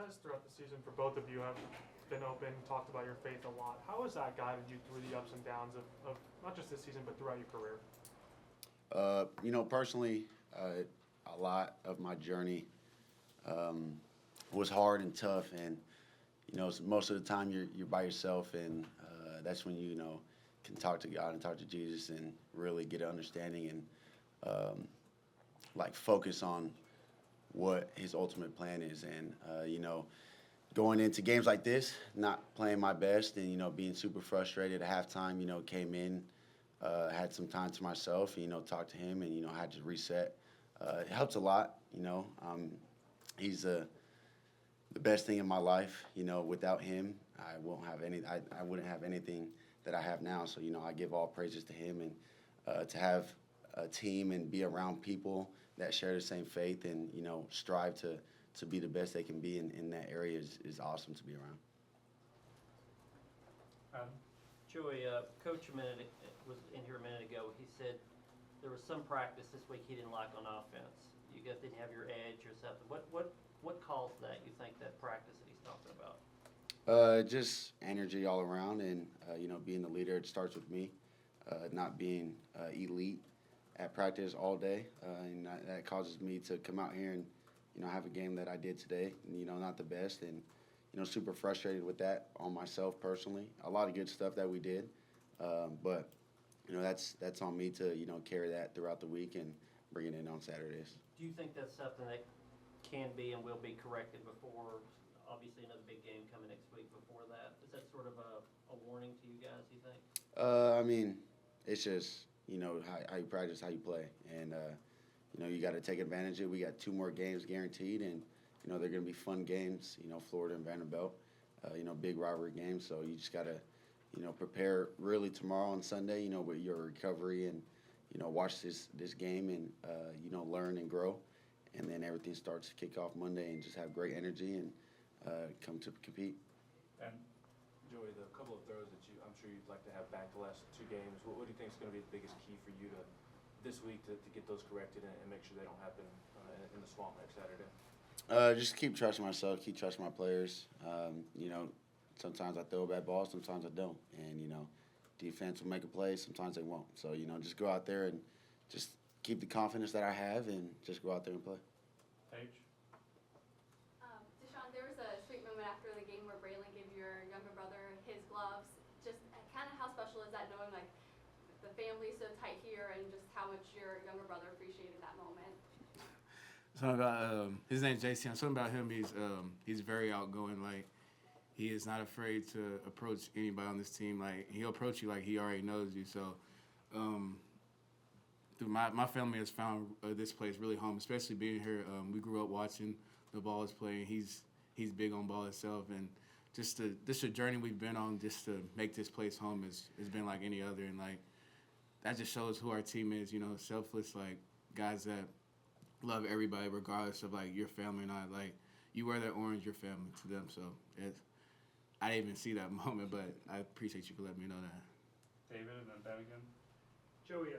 guys throughout the season, for both of you, have been open, talked about your faith a lot. How has that guided you through the ups and downs of not just this season, but throughout your career? Personally, a lot of my journey was hard and tough, and most of the time you're by yourself, and that's when you can talk to God and talk to Jesus and really get an understanding and focus on what His ultimate plan is, and going into games like this, not playing my best, and being super frustrated at halftime. Came in, had some time to myself, talked to Him, and had to reset. It helps a lot. He's the best thing in my life. Without Him, I won't have any. I wouldn't have anything that I have now. So I give all praises to Him, and to have a team and be around people that share the same faith and strive to be the best they can be in that area is awesome to be around. Joey, Coach was in here a minute ago. He said there was some practice this week he didn't like on offense. You guys didn't have your edge or something. What caused that, you think, that practice that he's talking about? Just energy all around, and being the leader. It starts with me, not being elite at practice all day, and that causes me to come out here and have a game that I did today. Not the best, and super frustrated with that on myself personally. A lot of good stuff that we did, but that's on me to carry that throughout the week and bring it in on Saturdays. Do you think that's something that can be and will be corrected before, obviously, another big game coming next week before that? Is that sort of a warning to you guys, you think? It's just, how you practice, how you play. And, you got to take advantage of it. We got 2 more games guaranteed, and, they're going to be fun games, Florida and Vanderbilt, big rivalry games. So you just got to, prepare really tomorrow and Sunday, with your recovery and, watch this game and, learn and grow. And then everything starts to kick off Monday, and just have great energy and come to compete. And Joey, the couple of throws that I'm sure you'd like to have back the last 2 games, what do you think is going to be the biggest key for you this week to get those corrected and make sure they don't happen in the swamp next Saturday? Just keep trusting myself, keep trusting my players. Sometimes I throw a bad ball, sometimes I don't. And, defense will make a play, sometimes they won't. So, just go out there and just keep the confidence that I have and just go out there and play. Paige? DeSean, there was a sweet moment after the game where Braylon gave your younger brother his gloves. Just kind of how special is that, knowing the family's so tight here, and just how much your younger brother appreciated that moment? Something about his name's DeSean. Something about him, he's very outgoing. He is not afraid to approach anybody on this team. He'll approach you like he already knows you. So, my family has found this place really home, especially being here. We grew up watching the Vols play, and he's big on ball itself, and just the journey we've been on just to make this place home has been like any other, and that just shows who our team is. Selfless, guys that love everybody regardless of your family or not. You wear that orange, your family to them. So I didn't even see that moment, but I appreciate you for letting me know that. David, and then Ben again. Joey,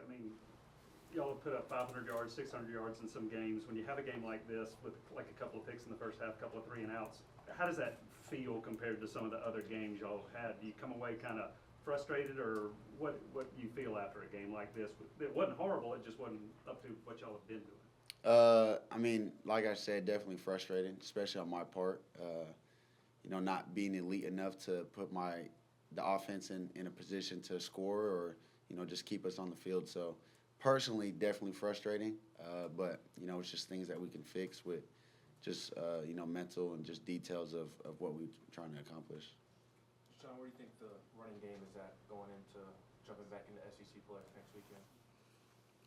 y'all have put up 500 yards, 600 yards in some games. When you have a game like this with a couple of picks in the first half, a couple of 3 and outs, how does that feel compared to some of the other games y'all have had? Do you come away kind of frustrated, or what do you feel after a game like this? It wasn't horrible, it just wasn't up to what y'all have been doing. Like I said, definitely frustrated, especially on my part. Not being elite enough to put the offense in a position to score or, just keep us on the field. So personally, definitely frustrating. But, it's just things that we can fix with just, mental and just details of what we're trying to accomplish. Sean, where do you think the running game is at going into jumping back into SEC play next weekend?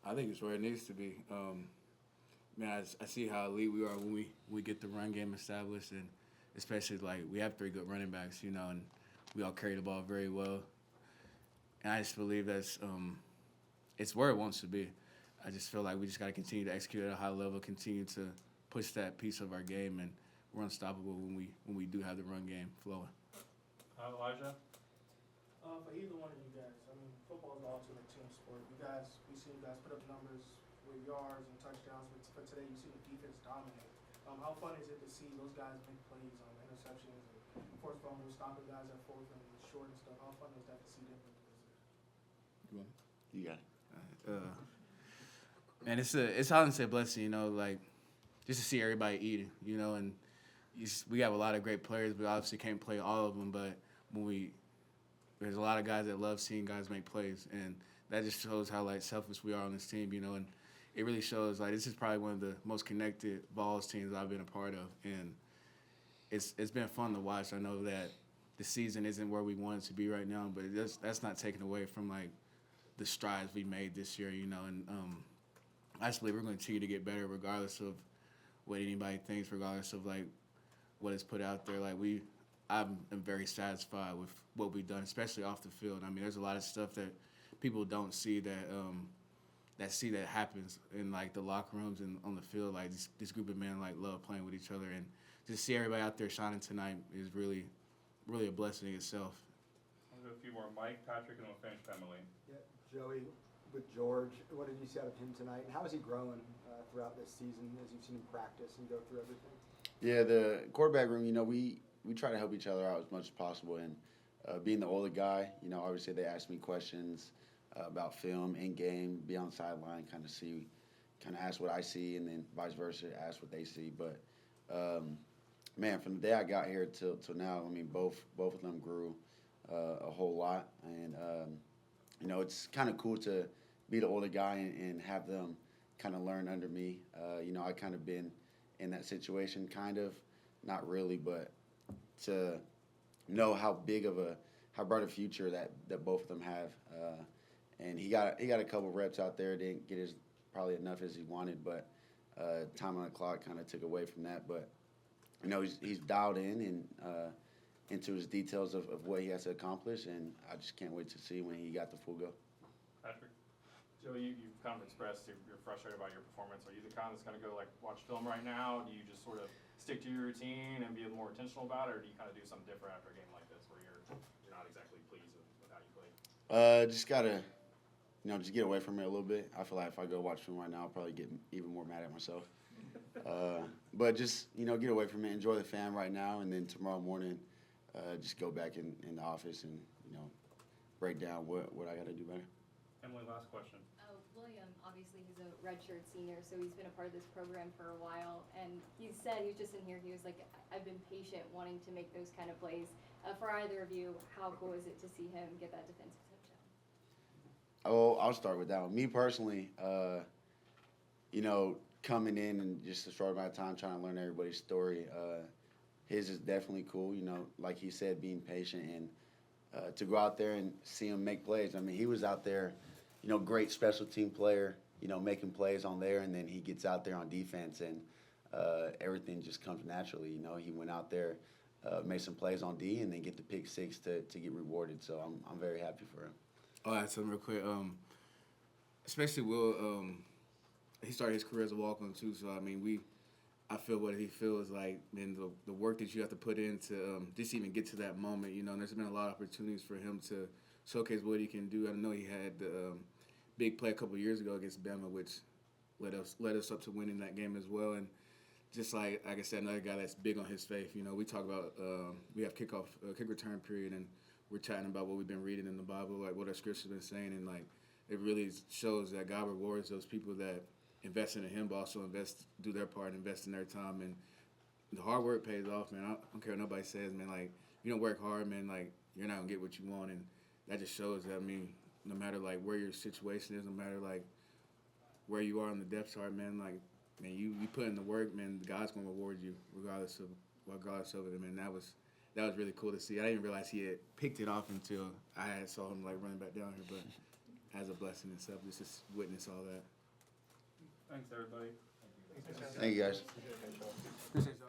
I think it's where it needs to be. I see how elite we are when we get the run game established, and especially we have 3 good running backs, and we all carry the ball very well. And I just believe that's it's where it wants to be. I just feel like we just got to continue to execute at a high level, continue to push that piece of our game, and we're unstoppable when we do have the run game flowing. Elijah? For either one of you guys, football is the ultimate team sport. We see you guys put up numbers with yards and touchdowns, but for today you see the defense dominate. How fun is it to see those guys make plays on interceptions and forced fumbles, stopping guys at fourth and short and stuff? How fun is that to see them make plays? You want it? You got it. Man, it's honestly a blessing, you know, like just to see everybody eating, you know, and we have a lot of great players. We obviously can't play all of them, but there's a lot of guys that love seeing guys make plays, and that just shows how like selfless we are on this team, you know, and it really shows like this is probably one of the most connected Vols teams I've been a part of, and it's been fun to watch. I know that the season isn't where we want it to be right now, but that's not taken away from like the strides we made this year, you know, and I just believe we're going to continue to get better regardless of what anybody thinks, regardless of like what is put out there. Like I'm very satisfied with what we've done, especially off the field. I mean, there's a lot of stuff that people don't see that happens in like the locker rooms and on the field. Like this group of men like love playing with each other, and just see everybody out there shining tonight is really, really a blessing in itself. I'll do a few more. Mike, Patrick, and we'll finish with Emily. Yeah, Joey, with George, what did you see out of him tonight? And how is he growing throughout this season as you've seen him practice and go through everything? Yeah, the quarterback room, you know, we try to help each other out as much as possible. And being the older guy, you know, obviously they ask me questions about film, in-game, be on the sideline, kind of ask what I see, and then vice versa, ask what they see. But, man, from the day I got here till now, I mean, both of them grew a whole lot. And, you know, it's kind of cool to be the older guy and have them kind of learn under me. You know, I kind of been in that situation, kind of, not really, but to know how bright a future that both of them have. And he got a couple reps out there, didn't get probably enough as he wanted, but time on the clock kind of took away from that. But, you know, he's dialed in and into his details of what he has to accomplish, and I just can't wait to see when he got the full go. Patrick? Joey, you've kind of expressed you're frustrated about your performance. Are you the kind that's going to go like watch film right now? Do you just sort of stick to your routine and be more intentional about it, or do you kind of do something different after a game like this where you're not exactly pleased with how you played? Just gotta, you know, just get away from it a little bit. I feel like if I go watch film right now, I'll probably get even more mad at myself. But just, you know, get away from it, enjoy the fan right now, and then tomorrow morning, just go back in the office and, you know, break down what I got to do better. Emily, last question. William, obviously he's a redshirt senior, so he's been a part of this program for a while, and he said, he was just in here, he was like, I've been patient wanting to make those kind of plays. For either of you, how cool is it to see him get that defensive touchdown? Oh, I'll start with that one. Me personally, you know, coming in and just a short amount of time trying to learn everybody's story, his is definitely cool, you know, like he said, being patient and to go out there and see him make plays. I mean, he was out there, you know, great special team player, you know, making plays on there, and then he gets out there on defense, and everything just comes naturally. You know, he went out there, made some plays on D, and then get the pick six to get rewarded. So I'm very happy for him. Oh, I had something real quick. Especially Will, he started his career as a walk-on too. So I mean, I feel what he feels like, and the work that you have to put in to just even get to that moment. You know, and there's been a lot of opportunities for him to showcase what he can do. I know he had the big play a couple of years ago against Bama, which led us up to winning that game as well. And just like I said, another guy that's big on his faith. You know, we talk about we have kick return period, and we're chatting about what we've been reading in the Bible, like what our scripture's been saying, and like it really shows that God rewards those people that invest in Him, but also do their part, and invest in their time, and the hard work pays off, man. I don't care what nobody says, man. Like you don't work hard, man. Like you're not gonna get what you want, and that just shows that. I mean, no matter like where your situation is, no matter like where you are on the depth chart, man. Like, man, you put in the work, man. God's gonna reward you regardless of it, man. That was really cool to see. I didn't realize he had picked it off until I saw him like running back down here, but as a blessing in itself, just to witness all that. Thanks, everybody. Thank you, guys.